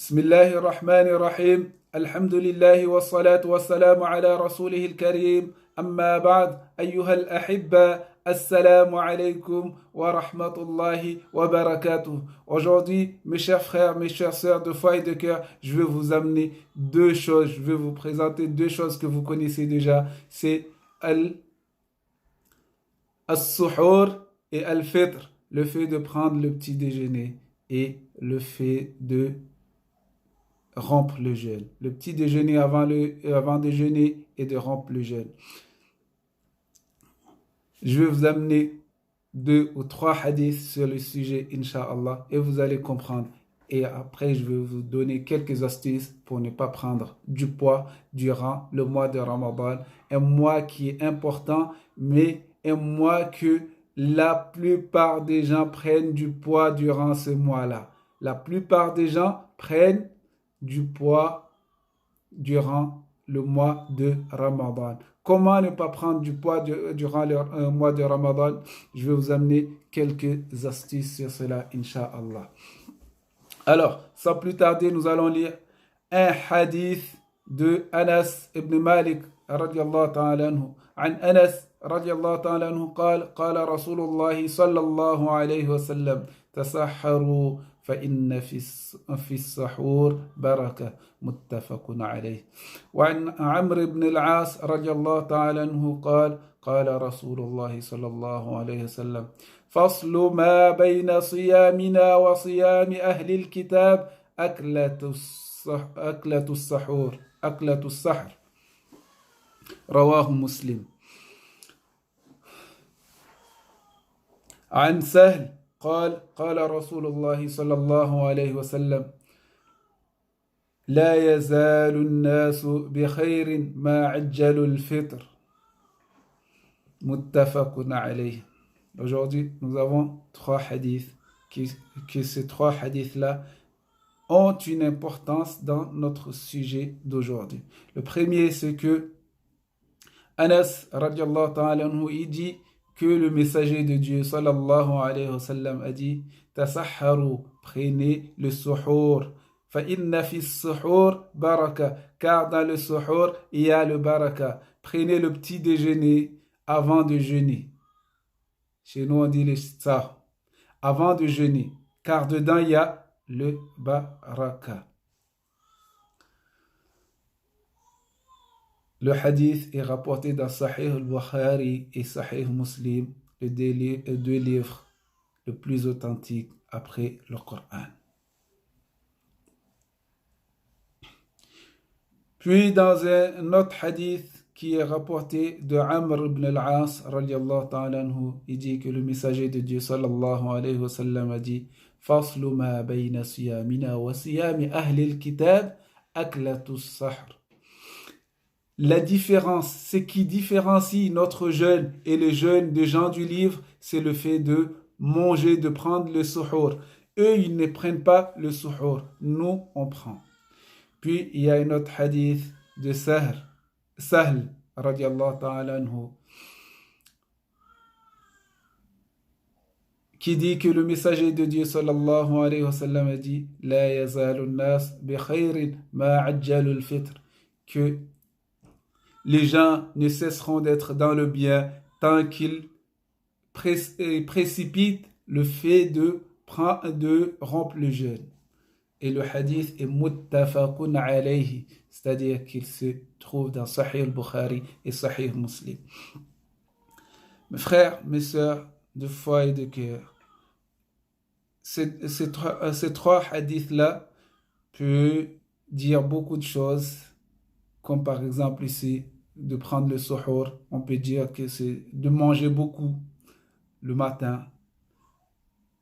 بسم الله الرحمن الرحيم الحمد لله والصلاة والسلام على رسوله الكريم أما بعد أيها الأحبة السلام عليكم ورحمة الله وبركاته. Aujourd'hui, mes chers frères, mes chères sœurs de foi et de cœur, je vais vous amener deux choses, je vais vous présenter deux choses que vous connaissez déjà, c'est al-suhour et al-fitr, le fait de prendre le petit déjeuner et le fait de rompre le jeûne. Le petit déjeuner avant déjeuner et de rompre le jeûne. Je vais vous amener 2 ou 3 hadiths sur le sujet, Inch'Allah, et vous allez comprendre. Et après, je vais vous donner quelques astuces pour ne pas prendre du poids durant le mois de Ramadan. Un mois qui est important, mais un mois que la plupart des gens prennent du poids durant ce mois-là. La plupart des gens prennent du poids durant le mois de Ramadan. Comment ne pas prendre du poids durant le mois de Ramadan? Je vais vous amener quelques astuces sur cela, Inch'Allah. Alors, sans plus tarder, nous allons lire un hadith de Anas ibn Malik رضي الله تعالى عنه. عن أنس رضي الله تعالى عنه قال رسول الله صلى الله عليه وسلم تسحروا فإن في السحور بركة متفق عليه. وعن عمرو بن العاص رضي الله تعالى عنه قال رسول الله صلى الله عليه وسلم فصل ما بين صيامنا وصيام أهل الكتاب أكلة السحر رواه مسلم. عن سهل قال رسول الله صلى الله عليه وسلم لا يزال الناس بخير ما عجلوا الفطر متفق عليه. Aujourd'hui, nous avons 3 hadiths que ces 3 hadiths-là ont une importance dans notre sujet d'aujourd'hui. Le premier, c'est que Anas radiallahu ta'ala anhu, il dit que le messager de Dieu sallallahu alayhi wa sallam a dit tasahharu, prenez le suhour, fa inna fi suhour baraka, car dans le suhour il y a le baraka. Prenez le petit déjeuner avant de jeûner. Chez nous on dit le sahur, avant de jeûner, car dedans il y a le baraka. Le hadith est rapporté dans Sahih al-Bukhari et Sahih Muslim, les 2 livres les plus authentiques après le Coran. Puis dans un autre hadith qui est rapporté de Amr ibn al-As radiallahu ta'ala anhu, il dit que le messager de Dieu sallallahu alayhi wa sallam a dit faslu ma bayna siyamina wa siyami ahli al-kitab aklatu as-sahr. La différence, ce qui différencie notre jeûne et le jeûne des gens du livre, c'est le fait de manger, de prendre le suhour. Eux, ils ne prennent pas le suhour. Nous, on prend. Puis, il y a un autre hadith de Sahl, radiallahu ta'ala anhu, qui dit que le messager de Dieu, sallallahu alayhi wa sallam, a dit « La yazalu nas bi khayrin ma ajjalu al-fitr » que les gens ne cesseront d'être dans le bien tant qu'ils précipitent le fait de rompre le jeûne. Et le hadith est muttafaqun alayhi, c'est-à-dire qu'il se trouve dans Sahih al-Bukhari et Sahih Muslim. Mes frères, mes sœurs de foi et de cœur, ces 3 hadiths-là peuvent dire beaucoup de choses, comme par exemple ici, de prendre le suhour. On peut dire que c'est de manger beaucoup le matin,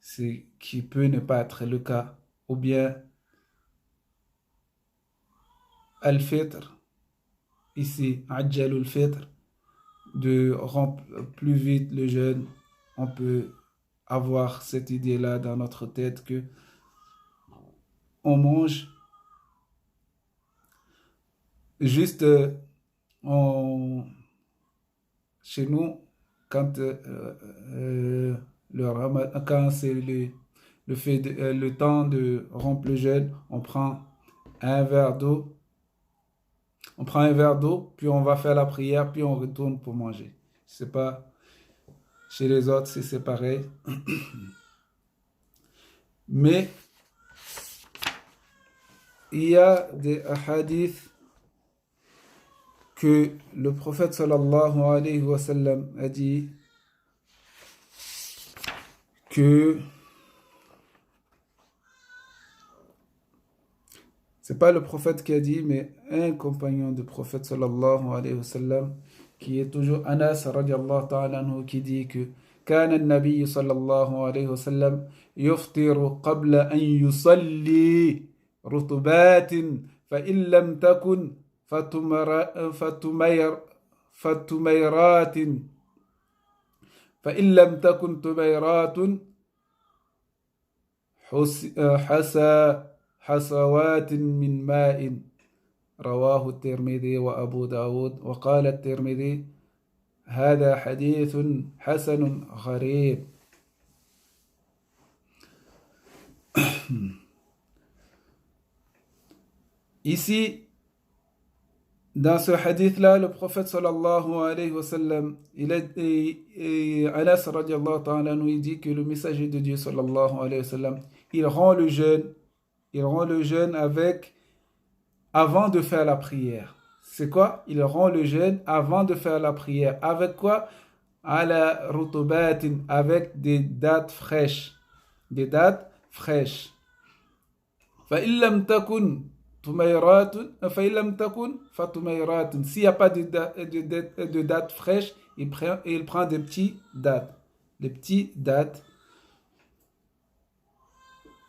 ce qui peut ne pas être le cas. Ou bien al-fitr, ici, ajjalul fitr, de rompre plus vite le jeûne. On peut avoir cette idée-là dans notre tête que on mange juste chez nous, quand quand c'est le temps de rompre le jeûne, on prend un verre d'eau. On prend un verre d'eau, puis on va faire la prière, puis on retourne pour manger. Je sais pas, chez les autres, si c'est pareil. Mais il y a des hadiths que le prophète sallallahu alayhi wa sallam a dit que c'est pas le prophète qui a dit, mais un compagnon du prophète sallallahu alayhi wa sallam qui est toujours Anas radiallahu ta'ala anhu qui dit que كان النبي صلى الله عليه وسلم يفطر قبل أن يصلي رطبات فإن لم تكن فتميرات فإن لم تكن تميرات حسوات من ماء رواه الترمذي وأبو داود وقال الترمذي هذا حديث حسن غريب. Ici, dans ce hadith-là, le prophète sallallahu alayhi wa sallam, Anas radiallahu ta'ala nous dit que le messager de Dieu sallallahu alayhi wa sallam, il rend le jeûne avec, avant de faire la prière. C'est quoi? Il rend le jeûne avant de faire la prière. Avec quoi? Ala rutubatin, avec des dattes fraîches. Des dattes fraîches. فإن لم تكن تميرات فإن لم تكن فتميرات. S'il n'y a pas de dattes fraîches, il prend des petits dattes. Les petits dattes.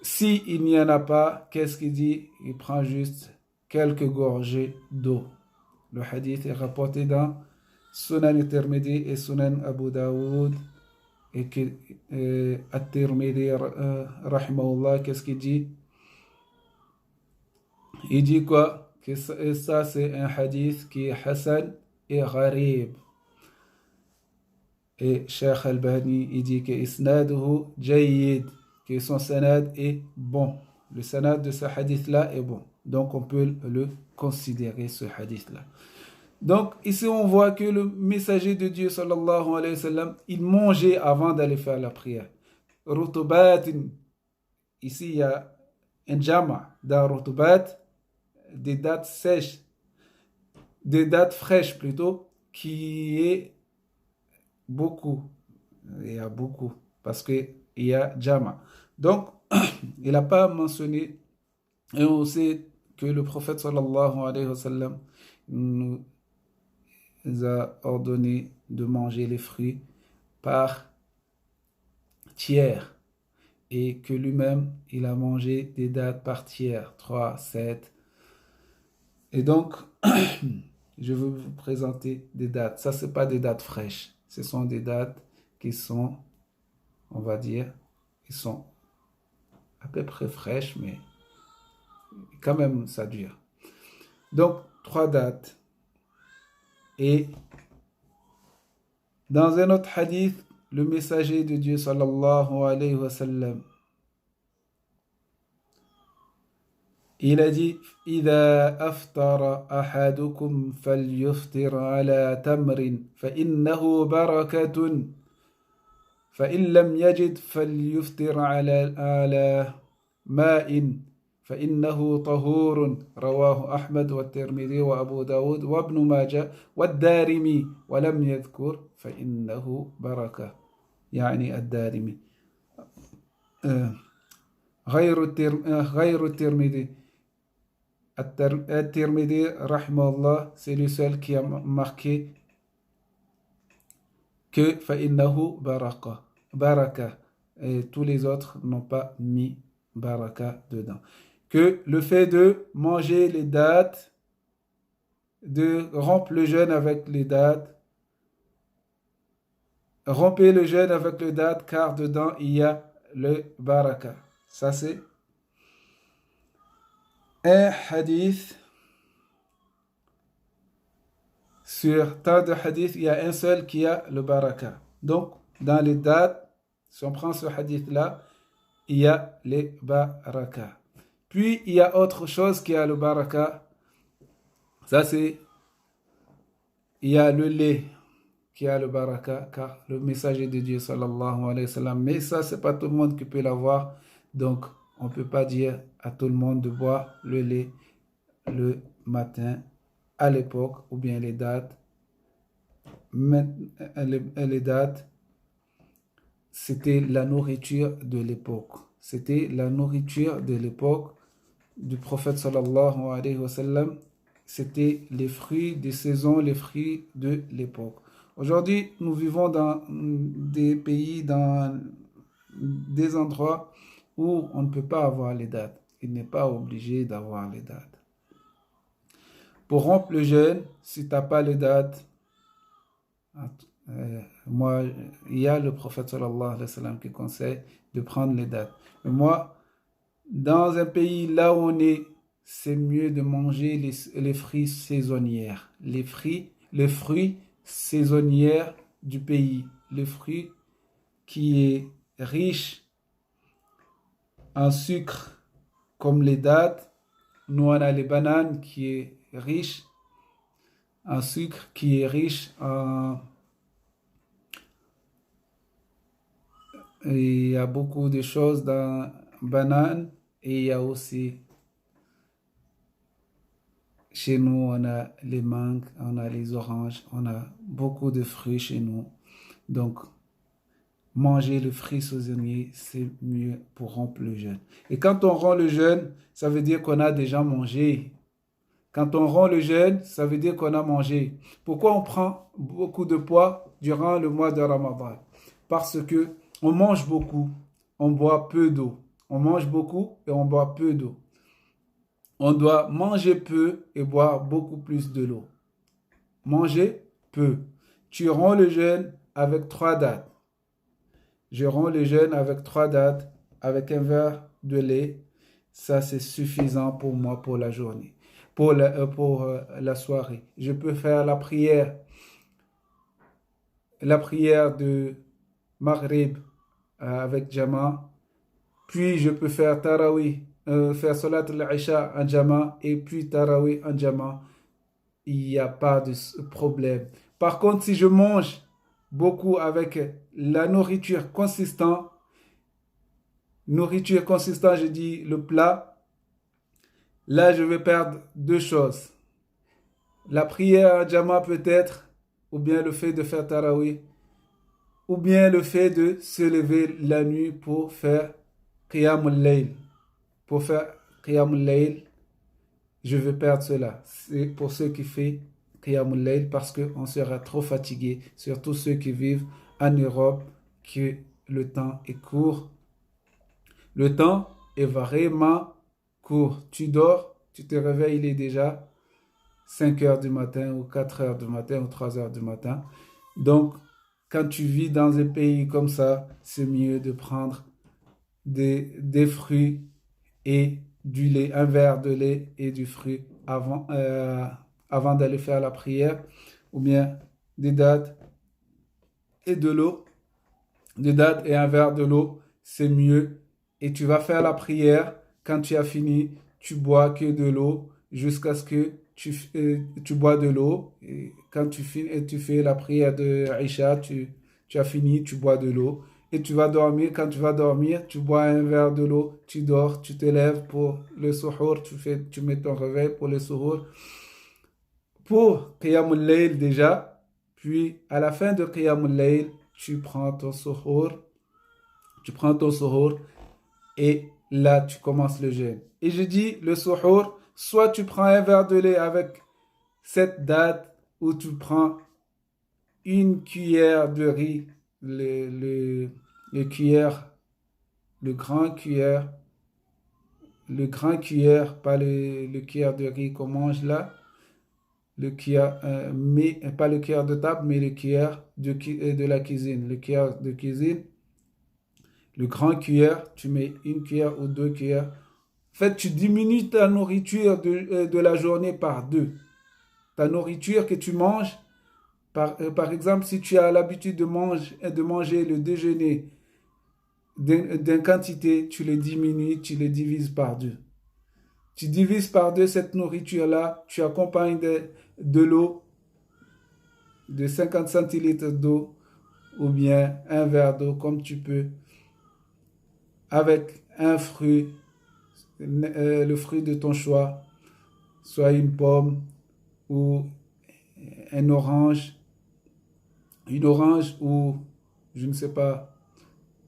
S'il n'y en a pas, qu'est-ce qu'il dit? Il prend juste quelques gorgées d'eau. Le hadith est rapporté dans Sunan al-Tirmidhi et Sunan Abu Daoud. Et que At-Tirmidhi, rahimahullah, qu'est-ce qu'il dit? Il dit quoi? Que ça c'est un hadith qui est Hassan et Gharib. Et Cheikh Albani, il dit que Isnaduhu Jayyid, que son sanad est bon. Le sanad de ce hadith-là est bon. Donc on peut le considérer, ce hadith-là. Donc ici on voit que le messager de Dieu sallallahu alayhi wa sallam, il mangeait avant d'aller faire la prière. Rutubatin, ici il y a un jama dans rutubat, des dattes sèches, des dattes fraîches plutôt, qui est beaucoup. Il y a beaucoup, parce qu'il y a jama. Donc il n'a pas mentionné, et on sait que le prophète sallallahu alayhi wa sallam nous a ordonné de manger les fruits par tiers et que lui-même il a mangé des dattes par tiers, 3, 7. Et donc je vais vous présenter des dattes. Ça c'est pas des dattes fraîches, ce sont des dattes qui sont, on va dire, qui sont à peu près fraîches, mais quand même ça dure. Donc 3 dattes. Et dans un autre hadith, le messager de Dieu sallallahu alayhi wa sallam, il a dit إذا أفطر أحدكم فليفطر على تمر فإنه بركة فإن لم يجد فليفطر على ماء فإنه طهور رواه أحمد والترمذي وأبو داود وابن ماجه والدارمي ولم يذكر فإنه بركة يعني الدارمي غير الترمذي. الترمذي رحمه الله, c'est le seul qui a marqué que فإنه بركة, et tous les autres n'ont pas mis baraka dedans. Que le fait de manger les dattes, de rompre le jeûne avec les dattes, rompez le jeûne avec les dattes car dedans il y a le baraka. Ça c'est un hadith. Sur tant de hadiths, il y a un seul qui a le baraka. Donc dans les dates, si on prend ce hadith là, il y a les baraka. Puis, il y a autre chose qui a le baraka. Ça, c'est, il y a le lait qui a le baraka, car le messager de Dieu, sallallahu alayhi wa sallam, mais ça, c'est pas tout le monde qui peut l'avoir. Donc, on ne peut pas dire à tout le monde de boire le lait le matin à l'époque, ou bien les dates. Les dates, c'était la nourriture de l'époque. C'était la nourriture de l'époque du prophète sallallahu alayhi wa sallam. C'était les fruits des saisons, les fruits de l'époque. Aujourd'hui, nous vivons dans des pays, dans des endroits où on ne peut pas avoir les dates. Il n'est pas obligé d'avoir les dates. Pour rompre le jeûne, si tu n'as pas les dates, moi, il y a le prophète sallallahu alayhi wa sallam qui conseille de prendre les dates. Mais moi, dans un pays là où on est, c'est mieux de manger les fruits saisonnières. Les fruits saisonnières du pays. Le fruit qui est riche en sucre, comme les dates. Nous, on a les bananes qui est riche en sucre, qui est riche en... Il y a beaucoup de choses dans bananes et il y a aussi, chez nous, on a les mangues, on a les oranges, on a beaucoup de fruits chez nous. Donc, manger le fruit saisonnier, c'est mieux pour rompre le jeûne. Et quand on rompt le jeûne, ça veut dire qu'on a déjà mangé. Quand on rompt le jeûne, ça veut dire qu'on a mangé. Pourquoi on prend beaucoup de poids durant le mois de Ramadan? Parce que on mange beaucoup, on boit peu d'eau. On mange beaucoup et on boit peu d'eau. On doit manger peu et boire beaucoup plus de l'eau. Manger peu. Tu romps le jeûne avec 3 dates. Je romps le jeûne avec 3 dates, avec un verre de lait. Ça, c'est suffisant pour moi pour la journée, pour la soirée. Je peux faire la prière de Maghrib avec Jama. Puis je peux faire Tarawih, faire Salat al-Isha en Jama et puis Tarawih en Jama. Il n'y a pas de problème. Par contre, si je mange beaucoup avec la nourriture consistante, je dis le plat, là je vais perdre 2 choses. La prière en Jama peut-être, ou bien le fait de faire Tarawih, ou bien le fait de se lever la nuit pour faire Qiyamul Layl. Pour faire Qiyamul Layl, je vais perdre cela. C'est pour ceux qui font Qiyamul Layl parce qu'on sera trop fatigué, surtout ceux qui vivent en Europe, que le temps est court. Le temps est vraiment court. Tu dors, tu te réveilles, il est déjà 5 heures du matin ou 4 heures du matin ou 3 heures du matin. Donc, quand tu vis dans un pays comme ça, c'est mieux de prendre des fruits et du lait, un verre de lait et du fruit avant d'aller faire la prière, ou bien des dattes et de l'eau, des dattes et un verre de l'eau, c'est mieux. Et tu vas faire la prière, quand tu as fini, tu bois que de l'eau jusqu'à ce que tu bois de l'eau. Et quand tu fais la prière de Aïcha, tu as fini, tu bois de l'eau. Et tu vas dormir. Quand tu vas dormir, tu bois un verre de l'eau, tu dors, tu te lèves pour le suhour, tu mets ton réveil pour le suhour. Pour Qiyamul Layl déjà, puis à la fin de Qiyamul Layl, tu prends ton suhour et là tu commences le jeûne. Et je dis le suhour, soit tu prends un verre de lait avec cette date, ou tu prends une cuillère de riz, le grand cuillère, pas le cuillère de riz qu'on mange là, le cuillère, mais pas le cuillère de table, mais le cuillère de la cuisine, le cuillère de cuisine, le grand cuillère, tu mets une cuillère ou 2 cuillères. En fait, tu diminues ta nourriture de la journée par 2. Ta nourriture que tu manges, par exemple, si tu as l'habitude de manger le déjeuner d'une quantité, tu les diminues, tu les divises par 2. Tu divises par deux cette nourriture-là, tu accompagnes de l'eau, de 50 centilitres d'eau, ou bien un verre d'eau, comme tu peux, avec un fruit, le fruit de ton choix, soit une pomme ou un orange, une orange ou, je ne sais pas,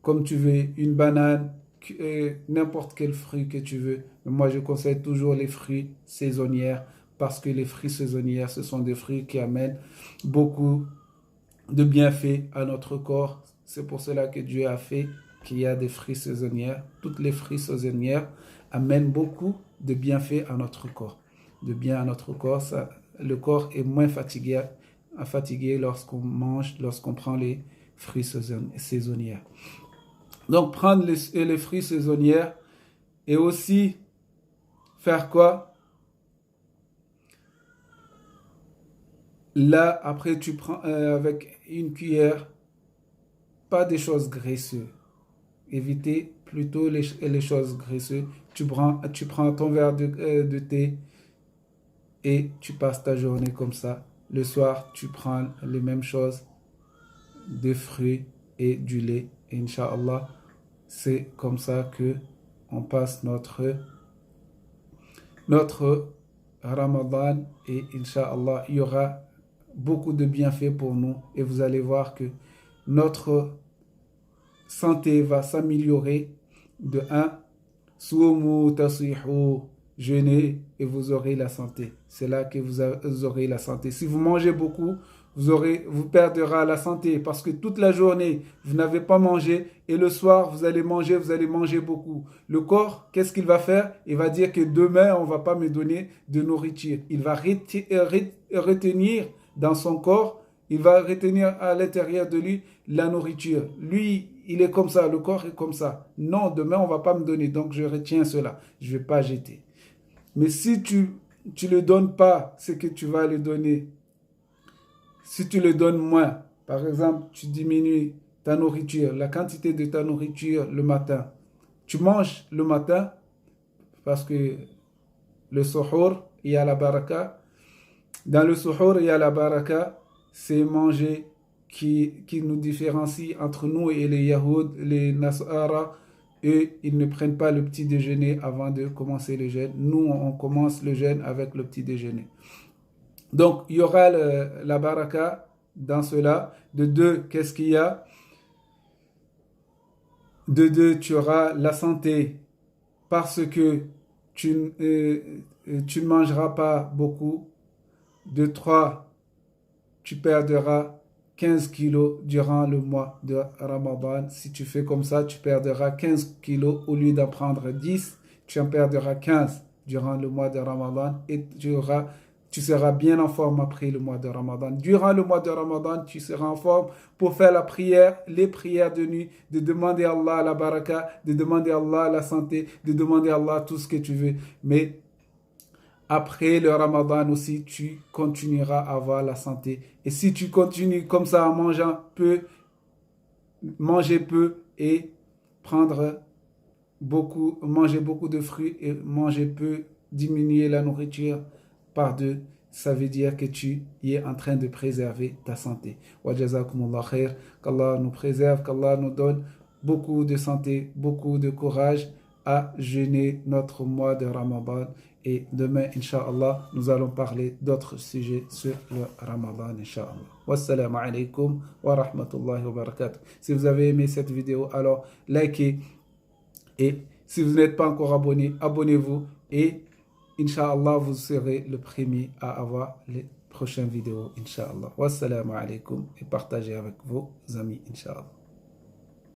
comme tu veux, une banane, n'importe quel fruit que tu veux. Mais moi, je conseille toujours les fruits saisonniers parce que les fruits saisonniers, ce sont des fruits qui amènent beaucoup de bienfaits à notre corps. C'est pour cela que Dieu a fait qu'il y a des fruits saisonniers. Toutes les fruits saisonniers amènent beaucoup de bienfaits à notre corps. De bien à notre corps, le corps est moins fatigué lorsqu'on mange, lorsqu'on prend les fruits saisonniers. Donc prendre les fruits saisonniers et aussi faire quoi? Là, après, tu prends avec une cuillère, pas des choses graisseuses. Évitez plutôt les choses graisseuses. Tu prends ton verre de thé et tu passes ta journée comme ça. Le soir, tu prends les mêmes choses, des fruits et du lait. Et Inch'Allah, c'est comme ça que on passe notre Ramadan et Inch'Allah, il y aura beaucoup de bienfaits pour nous et vous allez voir que notre santé va s'améliorer. De 1, Soumu tasihu, jeûnez et vous aurez la santé. C'est là que vous aurez la santé. Si vous mangez beaucoup, vous perdrez la santé parce que toute la journée, vous n'avez pas mangé et le soir, vous allez manger beaucoup. Le corps, qu'est-ce qu'il va faire? Il va dire que demain, on ne va pas me donner de nourriture. Il va retenir dans son corps, il va retenir à l'intérieur de lui la nourriture. Lui, il est comme ça, le corps est comme ça. Non, demain, on ne va pas me donner, donc je retiens cela. Je ne vais pas jeter. Mais si tu ne le donnes pas, ce que tu vas le donner, si tu le donnes moins, par exemple, tu diminues ta nourriture, la quantité de ta nourriture le matin. Tu manges le matin parce que le suhour, il y a la baraka. Dans le suhour, il y a la baraka, c'est manger qui nous différencie entre nous et les Yahoud, les Nasara. Eux, ils ne prennent pas le petit déjeuner avant de commencer le jeûne. Nous, on commence le jeûne avec le petit déjeuner. Donc, il y aura la baraka dans cela. De 2, qu'est-ce qu'il y a? De 2, tu auras la santé parce que tu ne mangeras pas beaucoup. De 3, tu perdras 15 kilos durant le mois de Ramadan. Si tu fais comme ça, tu perdras 15 kilos au lieu d'en prendre 10. Tu en perdras 15 durant le mois de Ramadan et tu seras bien en forme après le mois de Ramadan. Durant le mois de Ramadan, tu seras en forme pour faire la prière, les prières de nuit, de demander à Allah la baraka, de demander à Allah la santé, de demander à Allah tout ce que tu veux. Mais après le Ramadan aussi, tu continueras à avoir la santé. Et si tu continues comme ça en manger peu et manger beaucoup de fruits et manger peu, diminuer la nourriture par 2, ça veut dire que tu es en train de préserver ta santé. Wa jazakumullah khair, qu'Allah nous préserve, qu'Allah nous donne beaucoup de santé, beaucoup de courage à jeûner notre mois de Ramadan. Et demain, Inch'Allah, nous allons parler d'autres sujets sur le Ramadan, Inch'Allah. Wassalamu alaikum wa rahmatullahi wa barakatuh. Si vous avez aimé cette vidéo, alors likez. Et si vous n'êtes pas encore abonné, abonnez-vous. Et Inch'Allah, vous serez le premier à avoir les prochaines vidéos, Inch'Allah. Wassalamu alaikum. Et partagez avec vos amis, Inch'Allah.